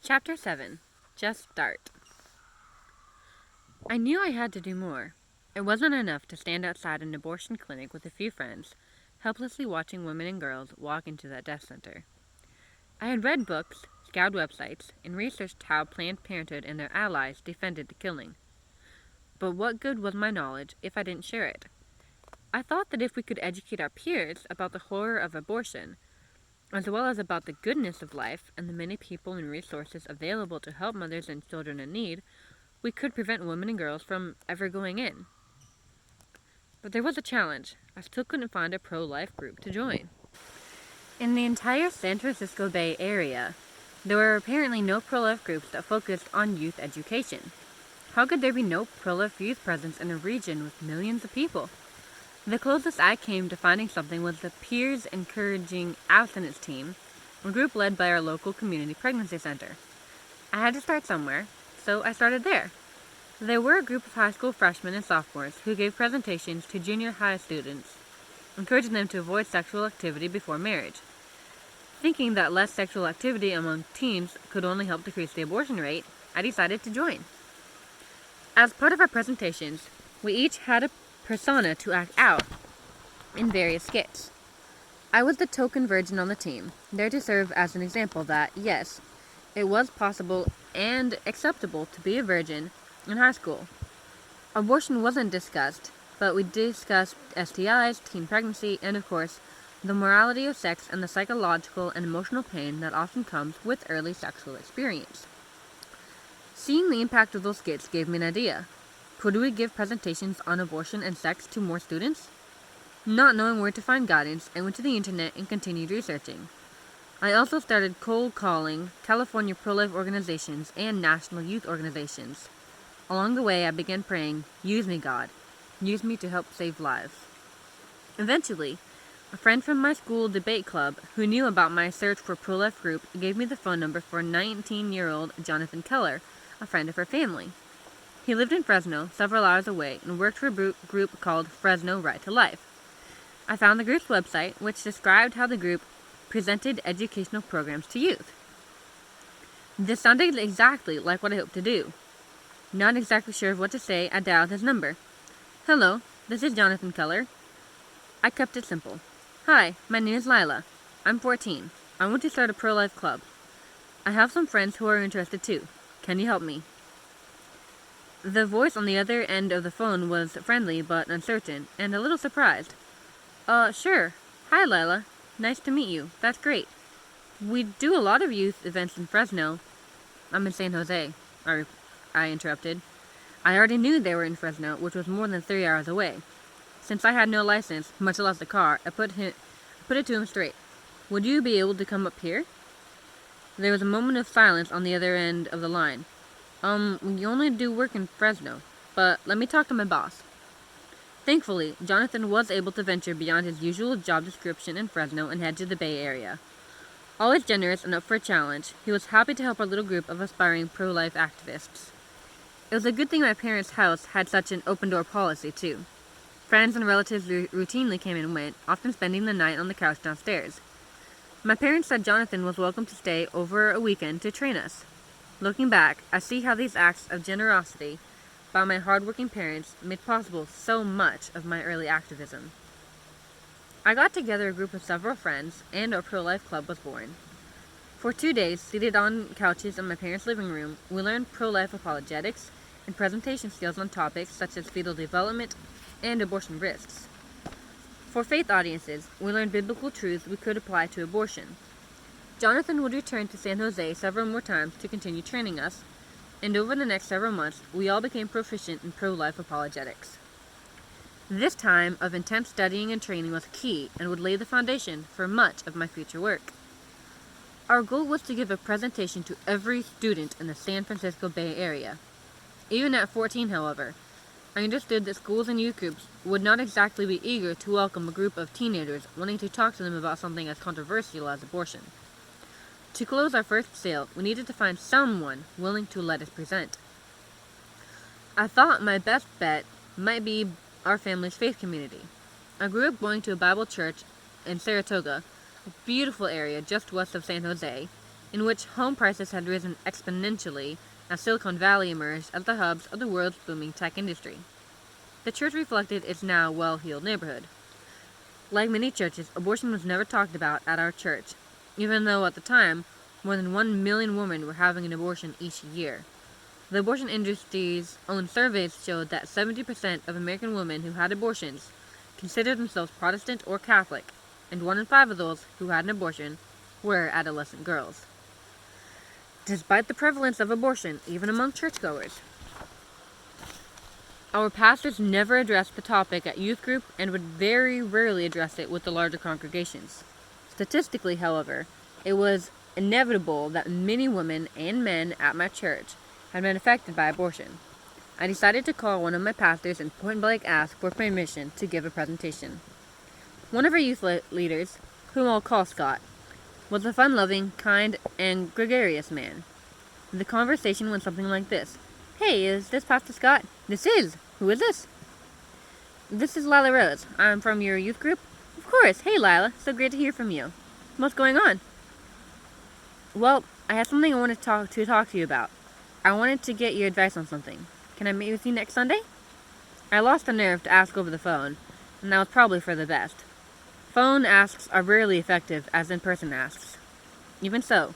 Chapter 7. Just Start. I knew I had to do more. It wasn't enough to stand outside an abortion clinic with a few friends, helplessly watching women and girls walk into that death center. I had read books, scoured websites, and researched how Planned Parenthood and their allies defended the killing. But what good was my knowledge if I didn't share it? I thought that if we could educate our peers about the horror of abortion, as well as about the goodness of life and the many people and resources available to help mothers and children in need, we could prevent women and girls from ever going in. But there was a challenge. I still couldn't find a pro-life group to join. In the entire San Francisco Bay Area, there were apparently no pro-life groups that focused on youth education. How could there be no pro-life youth presence in a region with millions of people? The closest I came to finding something was the Peers Encouraging Abstinence Team, a group led by our local community pregnancy center. I had to start somewhere, so I started there. There were a group of high school freshmen and sophomores who gave presentations to junior high students, encouraging them to avoid sexual activity before marriage. Thinking that less sexual activity among teens could only help decrease the abortion rate, I decided to join. As part of our presentations, we each had a persona to act out in various skits. I was the token virgin on the team, there to serve as an example that, yes, it was possible and acceptable to be a virgin in high school. Abortion wasn't discussed, but we discussed STIs, teen pregnancy, and of course, the morality of sex and the psychological and emotional pain that often comes with early sexual experience. Seeing the impact of those skits gave me an idea. Could we give presentations on abortion and sex to more students? Not knowing where to find guidance, I went to the internet and continued researching. I also started cold calling California pro-life organizations and national youth organizations. Along the way, I began praying, "Use me, God. Use me to help save lives." Eventually, a friend from my school debate club who knew about my search for pro-life group gave me the phone number for 19-year-old Jonathan Keller, a friend of her family. He lived in Fresno, several hours away, and worked for a group called Fresno Right to Life. I found the group's website, which described how the group presented educational programs to youth. This sounded exactly like what I hoped to do. Not exactly sure of what to say, I dialed his number. "Hello, this is Jonathan Keller." I kept it simple. "Hi, my name is Lila. I'm 14. I want to start a pro-life club. I have some friends who are interested too. Can you help me?" The voice on the other end of the phone was friendly but uncertain, and a little surprised. Sure. Hi, Lila. Nice to meet you. That's great. We do a lot of youth events in Fresno." "I'm in San Jose," I interrupted. I already knew they were in Fresno, which was more than 3 hours away. Since I had no license, much less a car, I put it to him straight. "Would you be able to come up here?" There was a moment of silence on the other end of the line. We only do work in Fresno, but let me talk to my boss." Thankfully, Jonathan was able to venture beyond his usual job description in Fresno and head to the Bay Area. Always generous and up for a challenge, he was happy to help our little group of aspiring pro-life activists. It was a good thing my parents' house had such an open-door policy, too. Friends and relatives routinely came and went, often spending the night on the couch downstairs. My parents said Jonathan was welcome to stay over a weekend to train us. Looking back, I see how these acts of generosity by my hardworking parents made possible so much of my early activism. I got together a group of several friends, and our pro-life club was born. For 2 days, seated on couches in my parents' living room, we learned pro-life apologetics and presentation skills on topics such as fetal development and abortion risks. For faith audiences, we learned biblical truths we could apply to abortion. Jonathan would return to San Jose several more times to continue training us, and over the next several months, we all became proficient in pro-life apologetics. This time of intense studying and training was key and would lay the foundation for much of my future work. Our goal was to give a presentation to every student in the San Francisco Bay Area. Even at 14, however, I understood that schools and youth groups would not exactly be eager to welcome a group of teenagers wanting to talk to them about something as controversial as abortion. To close our first sale, we needed to find someone willing to let us present. I thought my best bet might be our family's faith community. I grew up going to a Bible church in Saratoga, a beautiful area just west of San Jose, in which home prices had risen exponentially as Silicon Valley emerged as the hubs of the world's booming tech industry. The church reflected its now well-heeled neighborhood. Like many churches, abortion was never talked about at our church, even though at the time, more than 1 million women were having an abortion each year. The abortion industry's own surveys showed that 70% of American women who had abortions considered themselves Protestant or Catholic, and 1 in 5 of those who had an abortion were adolescent girls. Despite the prevalence of abortion, even among churchgoers, our pastors never addressed the topic at youth group and would very rarely address it with the larger congregations. Statistically, however, it was inevitable that many women and men at my church had been affected by abortion. I decided to call one of my pastors and point-blank ask for permission to give a presentation. One of our youth leaders, whom I'll call Scott, was a fun-loving, kind, and gregarious man. The conversation went something like this. "Hey, is this Pastor Scott?" "This is. Who is this?" "This is Lila Rose. I'm from your youth group." "Of course. Hey, Lila. So great to hear from you. What's going on?" "Well, I have something I want to talk to you about. I wanted to get your advice on something. Can I meet with you next Sunday?" I lost the nerve to ask over the phone, and that was probably for the best. Phone asks are rarely effective as in-person asks. Even so,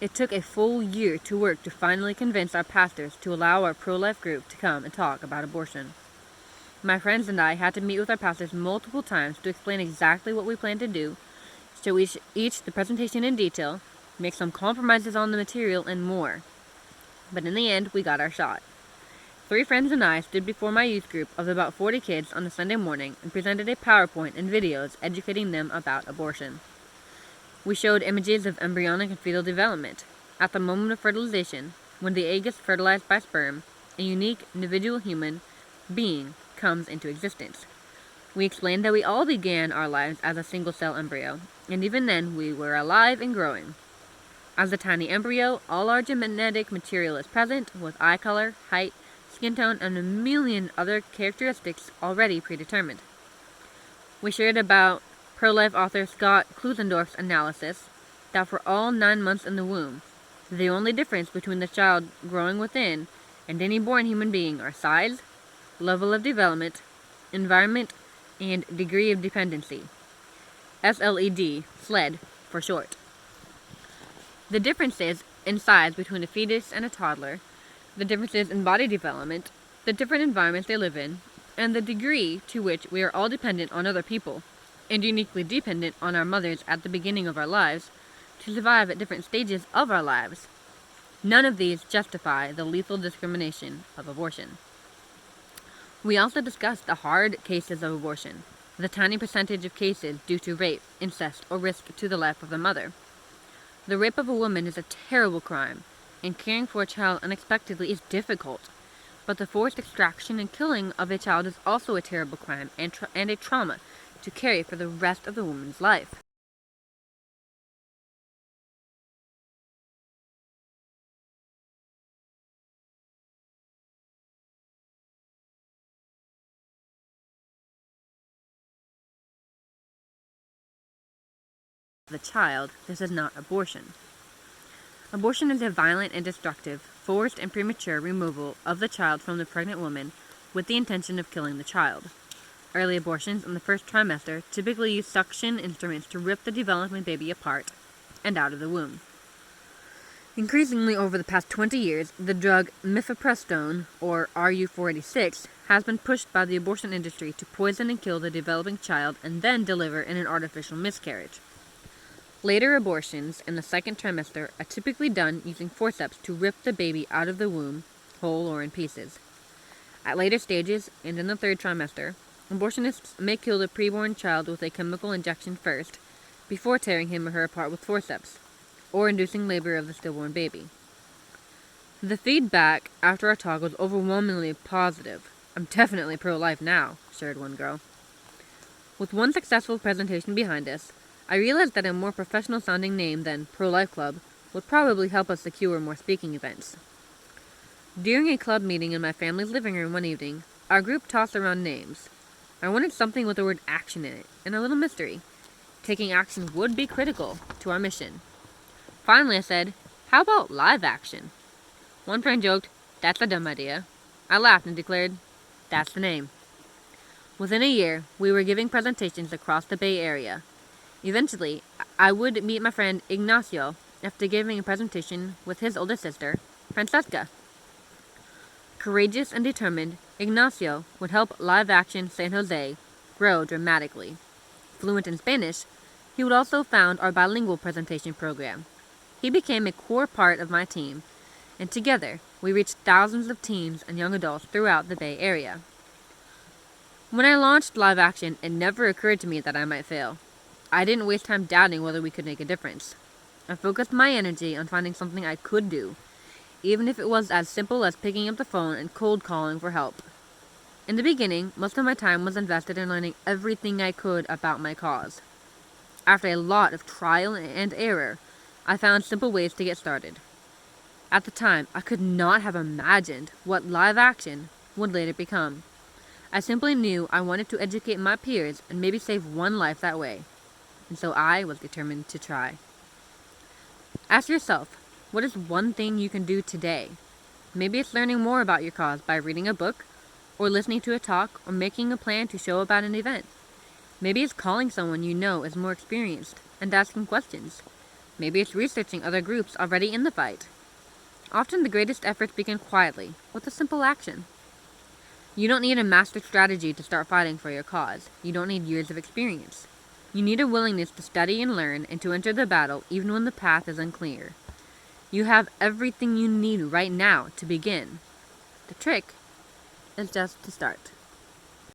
it took a full year to work to finally convince our pastors to allow our pro-life group to come and talk about abortion. My friends and I had to meet with our pastors multiple times to explain exactly what we planned to do, show each the presentation in detail, make some compromises on the material, and more. But in the end, we got our shot. 3 friends and I stood before my youth group of about 40 kids on a Sunday morning and presented a PowerPoint and videos educating them about abortion. We showed images of embryonic and fetal development. At the moment of fertilization, when the egg is fertilized by sperm, a unique individual human being comes into existence. We explained that we all began our lives as a single-cell embryo, and even then we were alive and growing. As a tiny embryo, all our genetic material is present, with eye color, height, skin tone, and a million other characteristics already predetermined. We shared about pro-life author Scott Klusendorf's analysis that for all 9 months in the womb, the only difference between the child growing within and any born human being are size, level of development, environment, and degree of dependency. SLED, SLED for short. The differences in size between a fetus and a toddler, the differences in body development, the different environments they live in, and the degree to which we are all dependent on other people, and uniquely dependent on our mothers at the beginning of our lives, to survive at different stages of our lives. None of these justify the lethal discrimination of abortion. We also discussed the hard cases of abortion, the tiny percentage of cases due to rape, incest, or risk to the life of the mother. The rape of a woman is a terrible crime, and caring for a child unexpectedly is difficult. But the forced extraction and killing of a child is also a terrible crime and a trauma to carry for the rest of the woman's life. The child, this is not abortion. Abortion is a violent and destructive, forced and premature removal of the child from the pregnant woman with the intention of killing the child. Early abortions in the first trimester typically use suction instruments to rip the developing baby apart and out of the womb. Increasingly over the past 20 years, the drug mifepristone, or RU-486, has been pushed by the abortion industry to poison and kill the developing child and then deliver in an artificial miscarriage. Later abortions in the second trimester are typically done using forceps to rip the baby out of the womb, whole or in pieces. At later stages, and in the third trimester, abortionists may kill the preborn child with a chemical injection first, before tearing him or her apart with forceps, or inducing labor of the stillborn baby. The feedback after our talk was overwhelmingly positive. "I'm definitely pro-life now," shared one girl. With one successful presentation behind us, I realized that a more professional-sounding name than Pro-Life Club would probably help us secure more speaking events. During a club meeting in my family's living room one evening, our group tossed around names. I wanted something with the word action in it, and a little mystery. Taking action would be critical to our mission. Finally, I said, "How about live action?" One friend joked, "That's a dumb idea." I laughed and declared, "That's the name." Within a year, we were giving presentations across the Bay Area. Eventually, I would meet my friend Ignacio after giving a presentation with his older sister, Francesca. Courageous and determined, Ignacio would help Live Action San Jose grow dramatically. Fluent in Spanish, he would also found our bilingual presentation program. He became a core part of my team, and together we reached thousands of teens and young adults throughout the Bay Area. When I launched Live Action, it never occurred to me that I might fail. I didn't waste time doubting whether we could make a difference. I focused my energy on finding something I could do, even if it was as simple as picking up the phone and cold calling for help. In the beginning, most of my time was invested in learning everything I could about my cause. After a lot of trial and error, I found simple ways to get started. At the time, I could not have imagined what Live Action would later become. I simply knew I wanted to educate my peers and maybe save one life that way, and so I was determined to try. Ask yourself, what is one thing you can do today? Maybe it's learning more about your cause by reading a book, or listening to a talk, or making a plan to show about an event. Maybe it's calling someone you know is more experienced and asking questions. Maybe it's researching other groups already in the fight. Often the greatest efforts begin quietly, with a simple action. You don't need a master strategy to start fighting for your cause. You don't need years of experience. You need a willingness to study and learn and to enter the battle even when the path is unclear. You have everything you need right now to begin. The trick is just to start.